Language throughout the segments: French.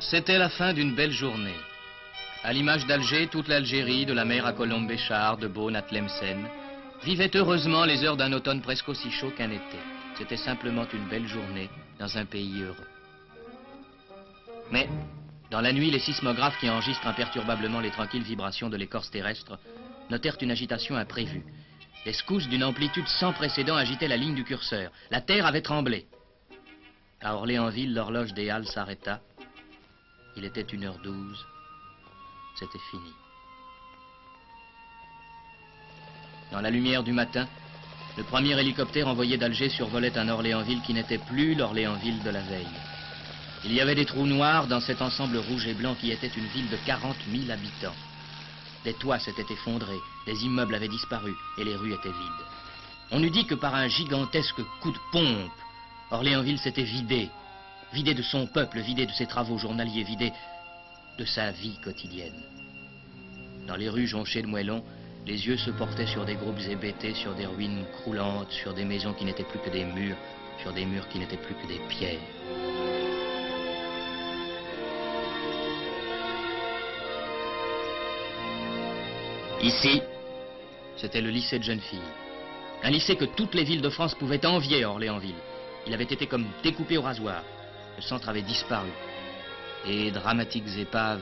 C'était la fin d'une belle journée. À l'image d'Alger, toute l'Algérie, de la mer à Colombe-Béchar, de Beaune à Tlemcen, vivait heureusement les heures d'un automne presque aussi chaud qu'un été. C'était simplement une belle journée dans un pays heureux. Mais, dans la nuit, les sismographes qui enregistrent imperturbablement les tranquilles vibrations de l'écorce terrestre notèrent une agitation imprévue. Des secousses d'une amplitude sans précédent agitaient la ligne du curseur. La terre avait tremblé. À Orléansville, l'horloge des Halles s'arrêta. Il était 1h12. C'était fini. Dans la lumière du matin, le premier hélicoptère envoyé d'Alger survolait un Orléansville qui n'était plus l'Orléansville de la veille. Il y avait des trous noirs dans cet ensemble rouge et blanc qui était une ville de 40 000 habitants. Des toits s'étaient effondrés, des immeubles avaient disparu et les rues étaient vides. On eût dit que par un gigantesque coup de pompe, Orléansville s'était vidé de son peuple, vidé de ses travaux journaliers, vidé de sa vie quotidienne. Dans les rues jonchées de moellons, les yeux se portaient sur des groupes hébétés, sur des ruines croulantes, sur des maisons qui n'étaient plus que des murs, sur des murs qui n'étaient plus que des pierres. Ici, c'était le lycée de jeunes filles. Un lycée que toutes les villes de France pouvaient envier à Orléansville. Il avait été comme découpé au rasoir. Le centre avait disparu. Et dramatiques épaves,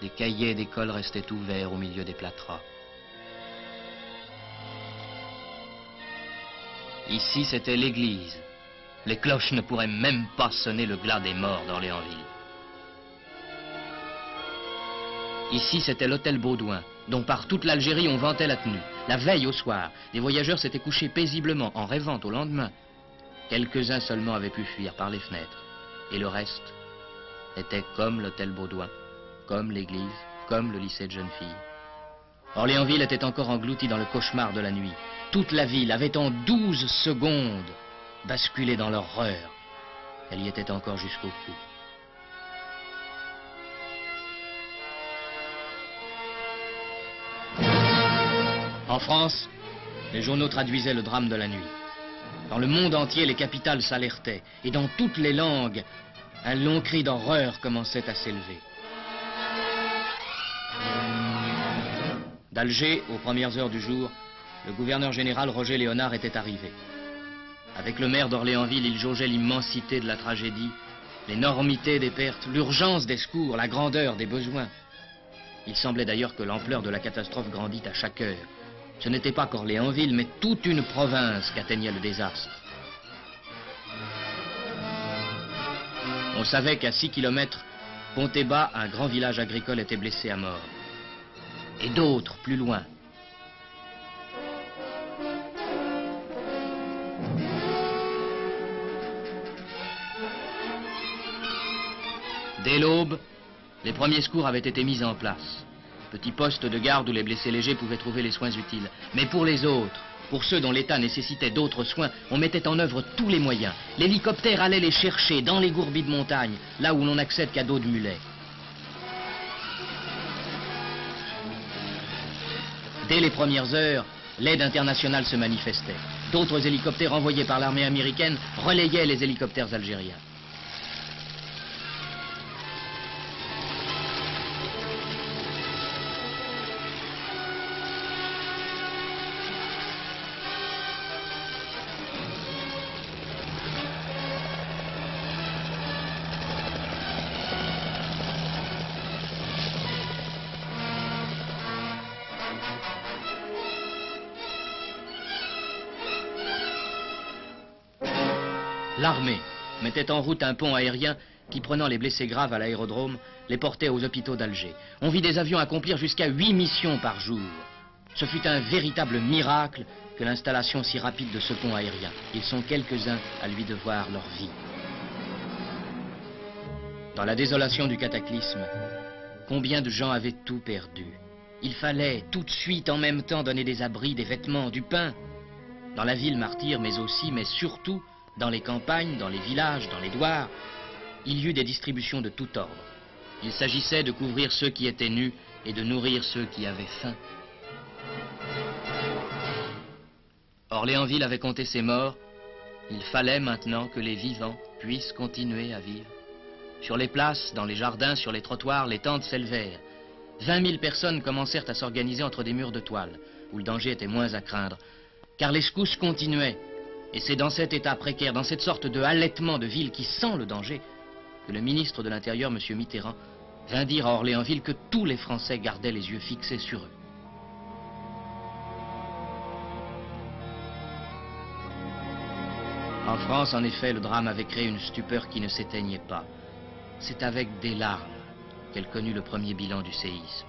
des cahiers d'école restaient ouverts au milieu des plâtras. Ici, c'était l'église. Les cloches ne pourraient même pas sonner le glas des morts d'Orléansville. Ici, c'était l'hôtel Baudouin, dont par toute l'Algérie on vantait la tenue. La veille au soir, les voyageurs s'étaient couchés paisiblement en rêvant au lendemain. Quelques-uns seulement avaient pu fuir par les fenêtres. Et le reste était comme l'hôtel Baudouin, comme l'église, comme le lycée de jeunes filles. Orléansville était encore englouti dans le cauchemar de la nuit. Toute la ville avait en 12 secondes basculé dans l'horreur. Elle y était encore jusqu'au cou. En France, les journaux traduisaient le drame de la nuit. Dans le monde entier, les capitales s'alertaient. Et dans toutes les langues, un long cri d'horreur commençait à s'élever. D'Alger, aux premières heures du jour, le gouverneur général Roger Léonard était arrivé. Avec le maire d'Orléansville, il jaugeait l'immensité de la tragédie, l'énormité des pertes, l'urgence des secours, la grandeur des besoins. Il semblait d'ailleurs que l'ampleur de la catastrophe grandit à chaque heure. Ce n'était pas qu'Orléansville, mais toute une province qu'atteignait le désastre. On savait qu'à 6 kilomètres, Ponthébat, un grand village agricole, était blessé à mort. Et d'autres, plus loin. Dès l'aube, les premiers secours avaient été mis en place. Petit poste de garde où les blessés légers pouvaient trouver les soins utiles. Mais pour les autres, pour ceux dont l'état nécessitait d'autres soins, on mettait en œuvre tous les moyens. L'hélicoptère allait les chercher dans les gourbis de montagne, là où l'on n'accède qu'à dos de mulet. Dès les premières heures, l'aide internationale se manifestait. D'autres hélicoptères envoyés par l'armée américaine relayaient les hélicoptères algériens. L'armée mettait en route un pont aérien qui, prenant les blessés graves à l'aérodrome, les portait aux hôpitaux d'Alger. On vit des avions accomplir jusqu'à 8 missions par jour. Ce fut un véritable miracle que l'installation si rapide de ce pont aérien. Ils sont quelques-uns à lui devoir leur vie. Dans la désolation du cataclysme, combien de gens avaient tout perdu? Il fallait tout de suite en même temps donner des abris, des vêtements, du pain. Dans la ville martyre, mais aussi, mais surtout, dans les campagnes, dans les villages, dans les douars, il y eut des distributions de tout ordre. Il s'agissait de couvrir ceux qui étaient nus et de nourrir ceux qui avaient faim. Orléansville avait compté ses morts. Il fallait maintenant que les vivants puissent continuer à vivre. Sur les places, dans les jardins, sur les trottoirs, les tentes s'élevèrent. 20 000 personnes commencèrent à s'organiser entre des murs de toile, où le danger était moins à craindre. Car les secousses continuaient. Et c'est dans cet état précaire, dans cette sorte de halètement de ville qui sent le danger, que le ministre de l'Intérieur, M. Mitterrand, vint dire à Orléansville que tous les Français gardaient les yeux fixés sur eux. En France, en effet, le drame avait créé une stupeur qui ne s'éteignait pas. C'est avec des larmes qu'elle connut le premier bilan du séisme.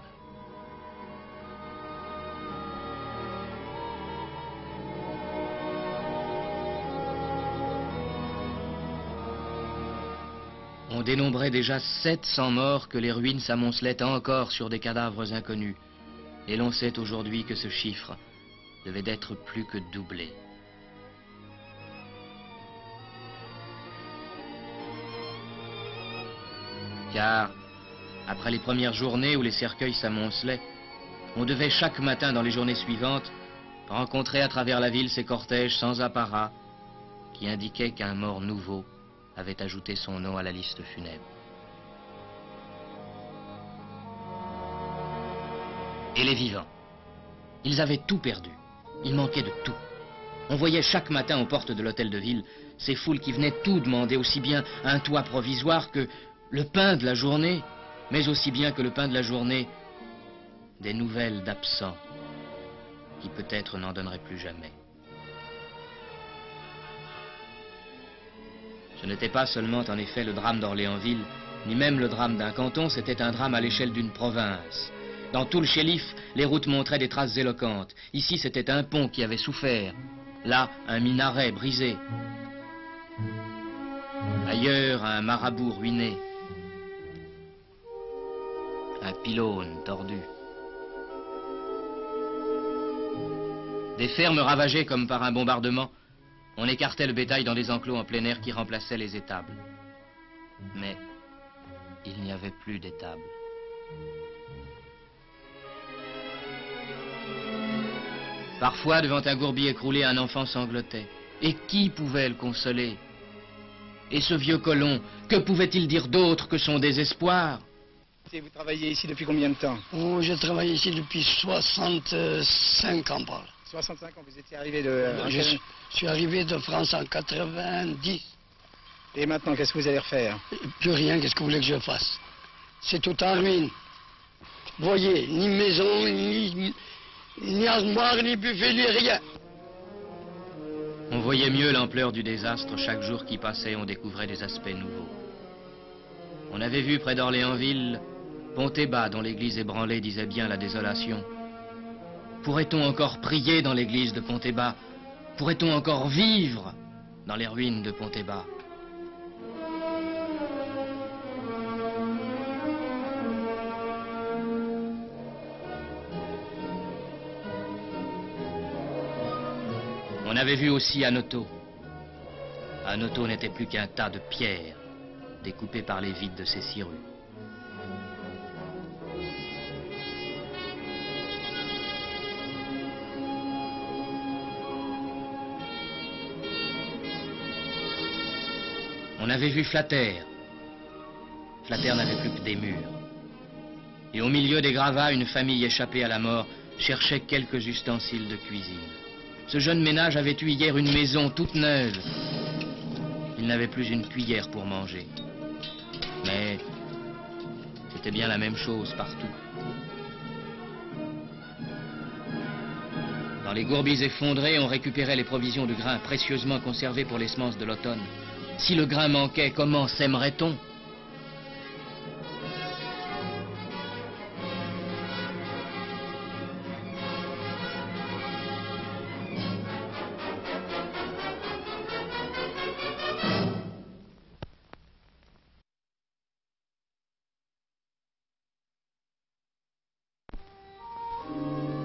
On dénombrait déjà 700 morts que les ruines s'amoncelaient encore sur des cadavres inconnus. Et l'on sait aujourd'hui que ce chiffre devait d'être plus que doublé. Car, après les premières journées où les cercueils s'amoncelaient, on devait chaque matin dans les journées suivantes rencontrer à travers la ville ces cortèges sans apparat qui indiquaient qu'un mort nouveau avait ajouté son nom à la liste funèbre. Et les vivants, ils avaient tout perdu, il manquait de tout. On voyait chaque matin aux portes de l'hôtel de ville ces foules qui venaient tout demander, aussi bien un toit provisoire que le pain de la journée, mais aussi bien que le pain de la journée, des nouvelles d'absents qui peut-être n'en donneraient plus jamais. Ce n'était pas seulement en effet le drame d'Orléansville, ni même le drame d'un canton, c'était un drame à l'échelle d'une province. Dans tout le Chélif, les routes montraient des traces éloquentes. Ici, c'était un pont qui avait souffert. Là, un minaret brisé. Ailleurs, un marabout ruiné. Un pylône tordu. Des fermes ravagées comme par un bombardement, on écartait le bétail dans des enclos en plein air qui remplaçaient les étables. Mais il n'y avait plus d'étables. Parfois, devant un gourbi écroulé, un enfant sanglotait. Et qui pouvait le consoler? Et ce vieux colon, que pouvait-il dire d'autre que son désespoir? Et vous travaillez ici depuis combien de temps? Oh, je travaille ici depuis 65 ans par là. 65 ans, vous étiez arrivé de... Je suis arrivé de France en 90. Et maintenant, qu'est-ce que vous allez refaire? Plus rien, qu'est-ce que vous voulez que je fasse? C'est tout en ruine. Voyez, ni maison, ni armoire, ni buffet, ni rien. On voyait mieux l'ampleur du désastre. Chaque jour qui passait, on découvrait des aspects nouveaux. On avait vu près d'Orléansville, Ponthébat, dont l'église ébranlée disait bien la désolation. Pourrait-on encore prier dans l'église de Ponthébat? Pourrait-on encore vivre dans les ruines de Ponthébat? On avait vu aussi Anoto. Anoto n'était plus qu'un tas de pierres, découpées par les vides de ses 6 rues. On avait vu Flatter. Flatter n'avait plus que des murs. Et au milieu des gravats, une famille échappée à la mort cherchait quelques ustensiles de cuisine. Ce jeune ménage avait eu hier une maison toute neuve. Il n'avait plus une cuillère pour manger. Mais c'était bien la même chose partout. Dans les gourbis effondrés, on récupérait les provisions de grains précieusement conservées pour les semences de l'automne. Si le grain manquait, comment sèmerait-on?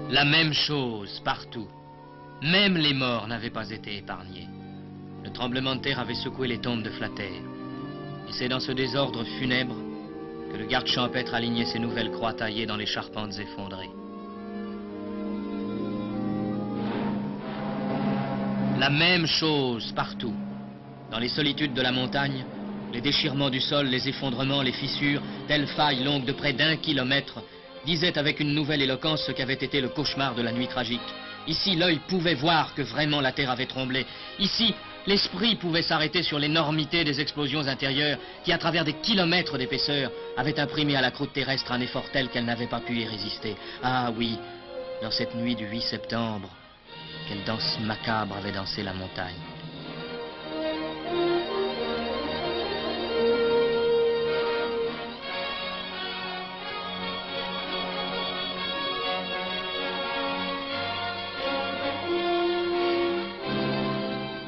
La même chose partout. Même les morts n'avaient pas été épargnés. Le tremblement de terre avait secoué les tombes de Flatter. Et c'est dans ce désordre funèbre que le garde champêtre alignait ses nouvelles croix taillées dans les charpentes effondrées. La même chose partout. Dans les solitudes de la montagne, Les déchirements du sol, les effondrements, les fissures, telles failles longues de près d'1 kilomètre, disaient avec une nouvelle éloquence ce qu'avait été le cauchemar de la nuit tragique. Ici, l'œil pouvait voir que vraiment la terre avait tremblé. Ici, l'esprit pouvait s'arrêter sur l'énormité des explosions intérieures qui, à travers des kilomètres d'épaisseur, avaient imprimé à la croûte terrestre un effort tel qu'elle n'avait pas pu y résister. Ah oui, dans cette nuit du 8 septembre, quelle danse macabre avait dansé la montagne.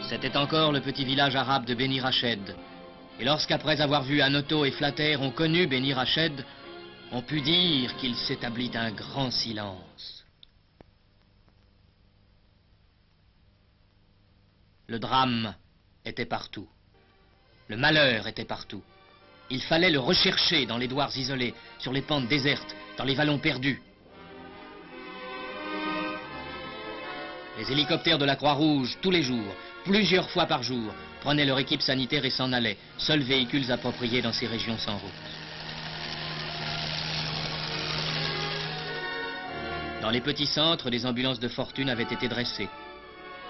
C'était encore le petit village arabe de Beni Rached. Et lorsqu'après avoir vu Anoto et Flatter ont connu Beni Rached, on put dire qu'il s'établit un grand silence. Le drame était partout. Le malheur était partout. Il fallait le rechercher dans les douars isolés, sur les pentes désertes, dans les vallons perdus. Les hélicoptères de la Croix-Rouge, tous les jours, plusieurs fois par jour, prenaient leur équipe sanitaire et s'en allaient, seuls véhicules appropriés dans ces régions sans route. Dans les petits centres, des ambulances de fortune avaient été dressées.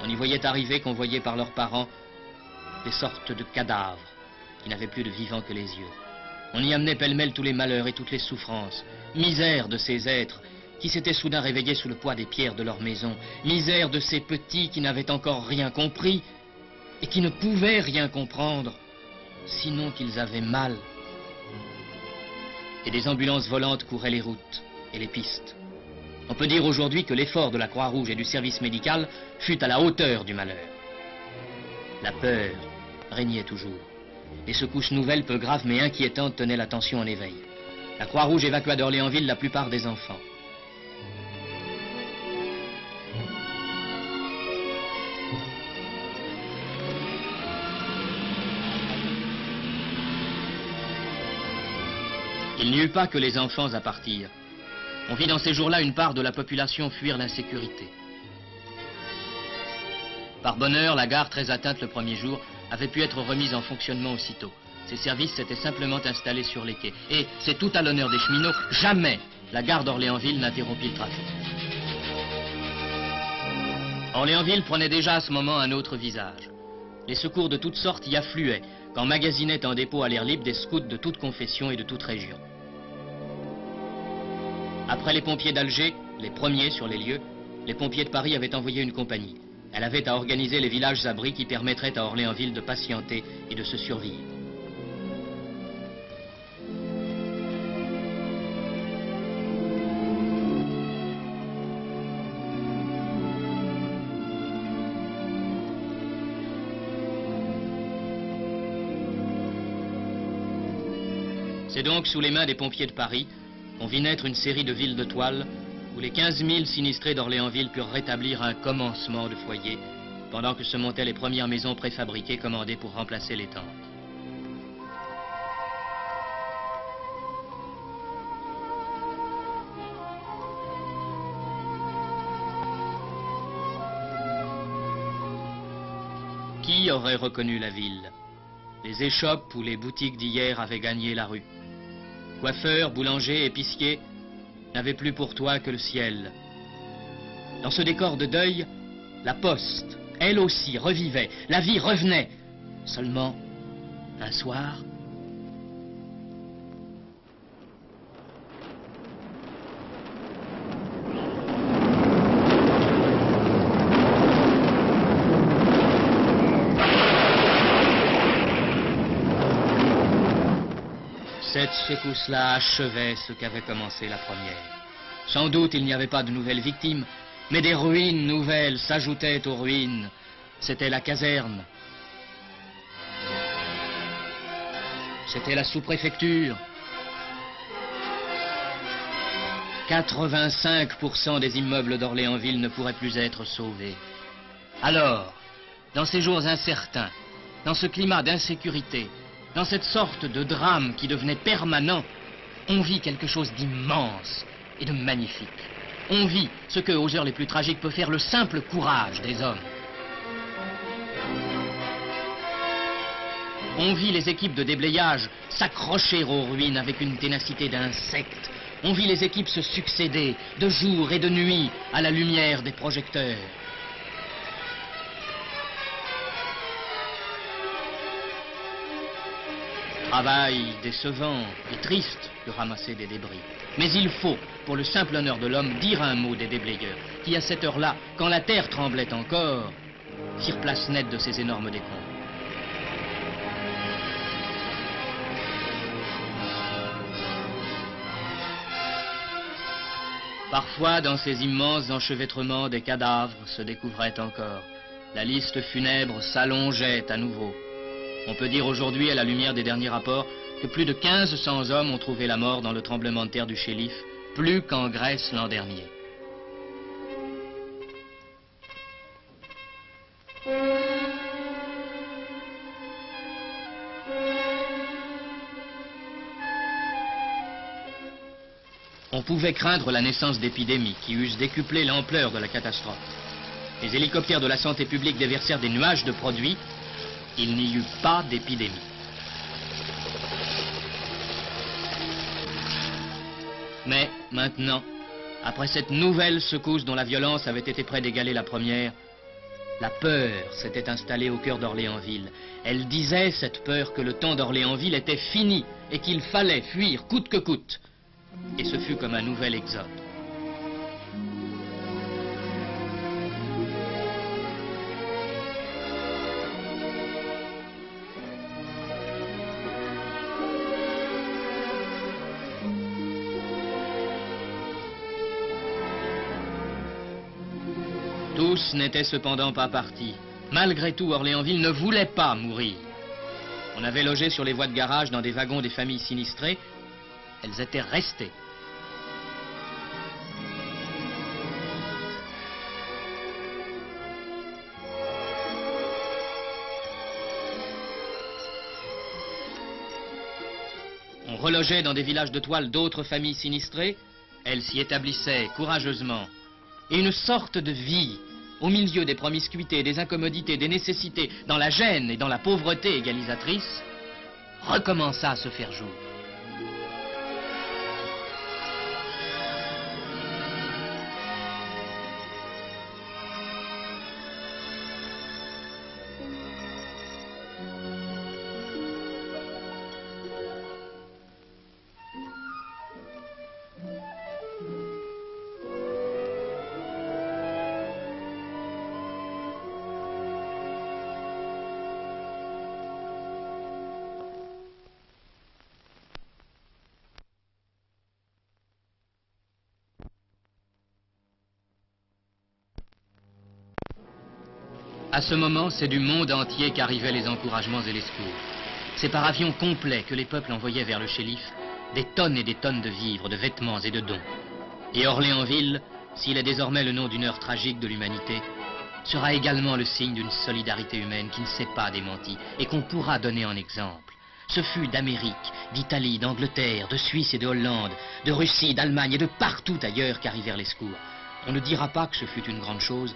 On y voyait arriver, convoyés par leurs parents, des sortes de cadavres qui n'avaient plus de vivant que les yeux. On y amenait pêle-mêle tous les malheurs et toutes les souffrances. Misère de ces êtres qui s'étaient soudain réveillés sous le poids des pierres de leur maison. Misère de ces petits qui n'avaient encore rien compris et qui ne pouvaient rien comprendre, sinon qu'ils avaient mal. Et des ambulances volantes couraient les routes et les pistes. On peut dire aujourd'hui que l'effort de la Croix-Rouge et du service médical fut à la hauteur du malheur. La peur régnait toujours. Des secousses nouvelles, peu graves mais inquiétantes, tenaient l'attention en éveil. La Croix-Rouge évacua d'Orléansville la plupart des enfants. Il n'y eut pas que les enfants à partir. On vit dans ces jours-là une part de la population fuir l'insécurité. Par bonheur, la gare, très atteinte le premier jour, avait pu être remise en fonctionnement aussitôt. Ses services s'étaient simplement installés sur les quais. Et c'est tout à l'honneur des cheminots, jamais la gare d'Orléansville n'interrompit le trafic. Orléansville prenait déjà à ce moment un autre visage. Les secours de toutes sortes y affluaient, qu'emmagasinaient en dépôt à l'air libre des scouts de toute confession et de toute région. Après les pompiers d'Alger, les premiers sur les lieux, les pompiers de Paris avaient envoyé une compagnie. Elle avait à organiser les villages abris qui permettraient à Orléansville de patienter et de se survivre. C'est donc sous les mains des pompiers de Paris qu'on vit naître une série de villes de toile où les 15 000 sinistrés d'Orléansville purent rétablir un commencement de foyer pendant que se montaient les premières maisons préfabriquées commandées pour remplacer les tentes. Qui aurait reconnu la ville? Les échoppes ou les boutiques d'hier avaient gagné la rue. Coiffeurs, boulangers, épiciers n'avaient plus pour toi que le ciel. Dans ce décor de deuil, la poste, elle aussi, revivait. La vie revenait. Seulement, un soir... Cette secousse-là achevait ce qu'avait commencé la première. Sans doute il n'y avait pas de nouvelles victimes, mais des ruines nouvelles s'ajoutaient aux ruines. C'était la caserne. C'était la sous-préfecture. 85% des immeubles d'Orléansville ne pourraient plus être sauvés. Alors, dans ces jours incertains, dans ce climat d'insécurité, dans cette sorte de drame qui devenait permanent, on vit quelque chose d'immense et de magnifique. On vit ce que, aux heures les plus tragiques, peut faire le simple courage des hommes. On vit les équipes de déblayage s'accrocher aux ruines avec une ténacité d'insectes. On vit les équipes se succéder de jour et de nuit à la lumière des projecteurs. Travail décevant et triste de ramasser des débris. Mais il faut, pour le simple honneur de l'homme, dire un mot des déblayeurs, qui à cette heure-là, quand la terre tremblait encore, firent place nette de ces énormes décombres. Parfois, dans ces immenses enchevêtrements, des cadavres se découvraient encore. La liste funèbre s'allongeait à nouveau. On peut dire aujourd'hui, à la lumière des derniers rapports, que plus de 1500 hommes ont trouvé la mort dans le tremblement de terre du Chéliff, plus qu'en Grèce l'an dernier. On pouvait craindre la naissance d'épidémies qui eussent décuplé l'ampleur de la catastrophe. Les hélicoptères de la santé publique déversèrent des nuages de produits. Il n'y eut pas d'épidémie. Mais maintenant, après cette nouvelle secousse dont la violence avait été près d'égaler la première, la peur s'était installée au cœur d'Orléansville. Elle disait, cette peur, que le temps d'Orléansville était fini et qu'il fallait fuir coûte que coûte. Et ce fut comme un nouvel exode. Tous n'étaient cependant pas partis. Malgré tout, Orléansville ne voulait pas mourir. On avait logé sur les voies de garage dans des wagons des familles sinistrées. Elles étaient restées. On relogeait dans des villages de toile d'autres familles sinistrées. Elles s'y établissaient courageusement. Et une sorte de vie, au milieu des promiscuités, des incommodités, des nécessités, dans la gêne et dans la pauvreté égalisatrice, recommença à se faire jour. À ce moment, c'est du monde entier qu'arrivaient les encouragements et les secours. C'est par avion complet que les peuples envoyaient vers le Chéliff des tonnes et des tonnes de vivres, de vêtements et de dons. Et Orléansville, s'il est désormais le nom d'une heure tragique de l'humanité, sera également le signe d'une solidarité humaine qui ne s'est pas démentie et qu'on pourra donner en exemple. Ce fut d'Amérique, d'Italie, d'Angleterre, de Suisse et de Hollande, de Russie, d'Allemagne et de partout ailleurs qu'arrivèrent les secours. On ne dira pas que ce fut une grande chose,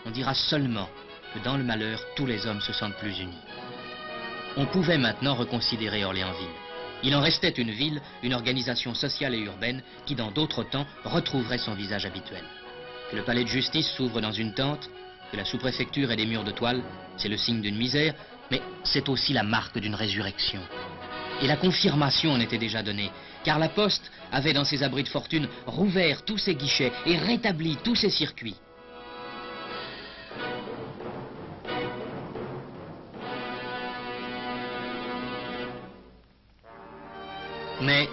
on dira seulement que dans le malheur, tous les hommes se sentent plus unis. On pouvait maintenant reconsidérer Orléansville. Il en restait une ville, une organisation sociale et urbaine qui, dans d'autres temps, retrouverait son visage habituel. Que le palais de justice s'ouvre dans une tente, que la sous-préfecture ait des murs de toile, c'est le signe d'une misère, mais c'est aussi la marque d'une résurrection. Et la confirmation en était déjà donnée, car la Poste avait dans ses abris de fortune rouvert tous ses guichets et rétabli tous ses circuits. Mais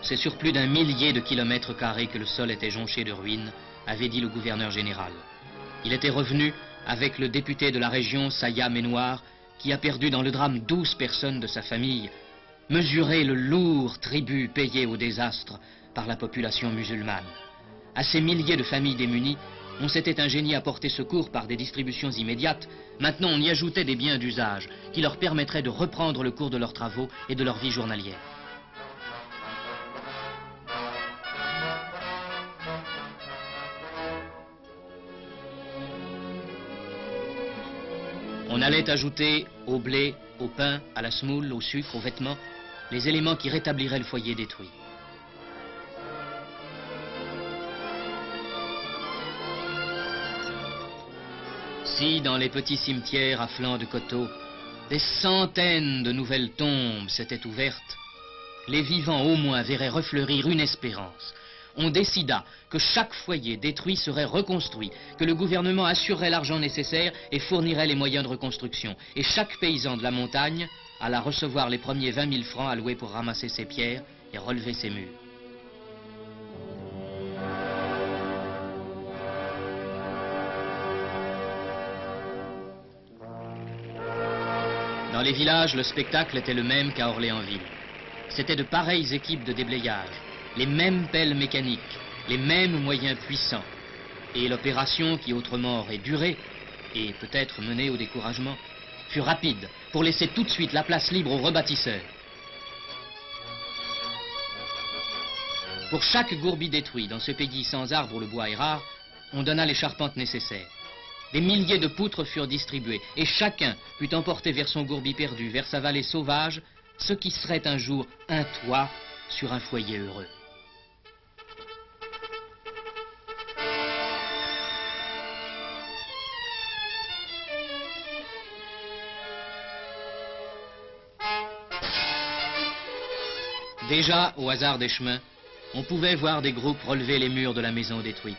c'est sur plus d'un millier de kilomètres carrés que le sol était jonché de ruines, avait dit le gouverneur général. Il était revenu avec le député de la région, Saya Ménoir, qui a perdu dans le drame 12 personnes de sa famille, mesurer le lourd tribut payé au désastre par la population musulmane. À ces milliers de familles démunies, on s'était ingénié à porter secours par des distributions immédiates. Maintenant, on y ajoutait des biens d'usage qui leur permettraient de reprendre le cours de leurs travaux et de leur vie journalière. On allait ajouter au blé, au pain, à la semoule, au sucre, aux vêtements, les éléments qui rétabliraient le foyer détruit. Si, dans les petits cimetières à flanc de coteaux, des centaines de nouvelles tombes s'étaient ouvertes, les vivants au moins verraient refleurir une espérance. On décida que chaque foyer détruit serait reconstruit, que le gouvernement assurerait l'argent nécessaire et fournirait les moyens de reconstruction. Et chaque paysan de la montagne alla recevoir les premiers 20 000 francs alloués pour ramasser ses pierres et relever ses murs. Dans les villages, le spectacle était le même qu'à Orléansville. C'étaient de pareilles équipes de déblayage, les mêmes pelles mécaniques, les mêmes moyens puissants. Et l'opération, qui autrement aurait duré, et peut-être menée au découragement, fut rapide pour laisser tout de suite la place libre aux rebâtisseurs. Pour chaque gourbi détruit dans ce pays sans arbres où le bois est rare, on donna les charpentes nécessaires. Des milliers de poutres furent distribuées, et chacun put emporter vers son gourbi perdu, vers sa vallée sauvage, ce qui serait un jour un toit sur un foyer heureux. Déjà, au hasard des chemins, on pouvait voir des groupes relever les murs de la maison détruite.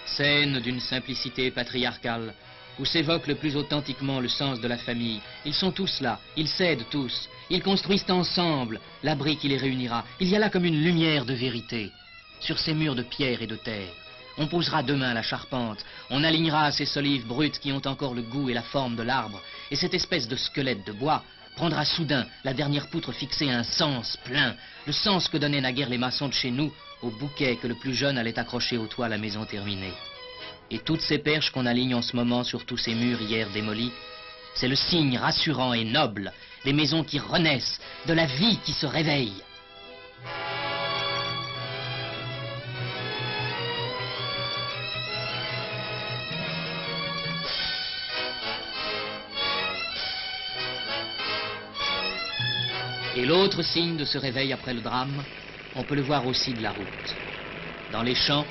Scène d'une simplicité patriarcale, où s'évoque le plus authentiquement le sens de la famille. Ils sont tous là, ils s'aident tous, ils construisent ensemble l'abri qui les réunira. Il y a là comme une lumière de vérité. Sur ces murs de pierre et de terre, on posera demain la charpente, on alignera ces solives brutes qui ont encore le goût et la forme de l'arbre, et cette espèce de squelette de bois prendra soudain, la dernière poutre fixée, un sens plein, le sens que donnaient naguère les maçons de chez nous au bouquet que le plus jeune allait accrocher au toit à la maison terminée. Et toutes ces perches qu'on aligne en ce moment sur tous ces murs hier démolis, c'est le signe rassurant et noble des maisons qui renaissent, de la vie qui se réveille. Et l'autre signe de ce réveil après le drame, on peut le voir aussi de la route. Dans les champs,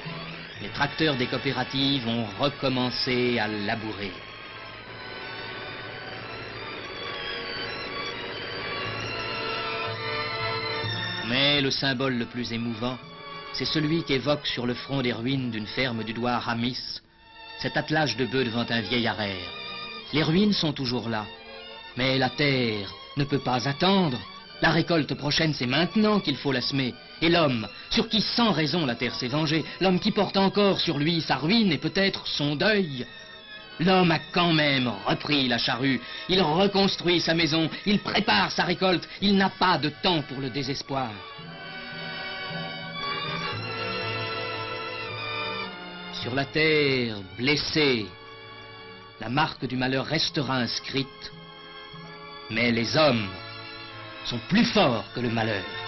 les tracteurs des coopératives ont recommencé à labourer. Mais le symbole le plus émouvant, c'est celui qu'évoque sur le front des ruines d'une ferme du doigt Ramis, cet attelage de bœufs devant un vieil araire. Les ruines sont toujours là, mais la terre ne peut pas attendre. La récolte prochaine, c'est maintenant qu'il faut la semer. Et l'homme, sur qui sans raison la terre s'est vengée, l'homme qui porte encore sur lui sa ruine et peut-être son deuil, l'homme a quand même repris la charrue, il reconstruit sa maison, il prépare sa récolte, il n'a pas de temps pour le désespoir. Sur la terre blessée, la marque du malheur restera inscrite, mais les hommes sont plus forts que le malheur.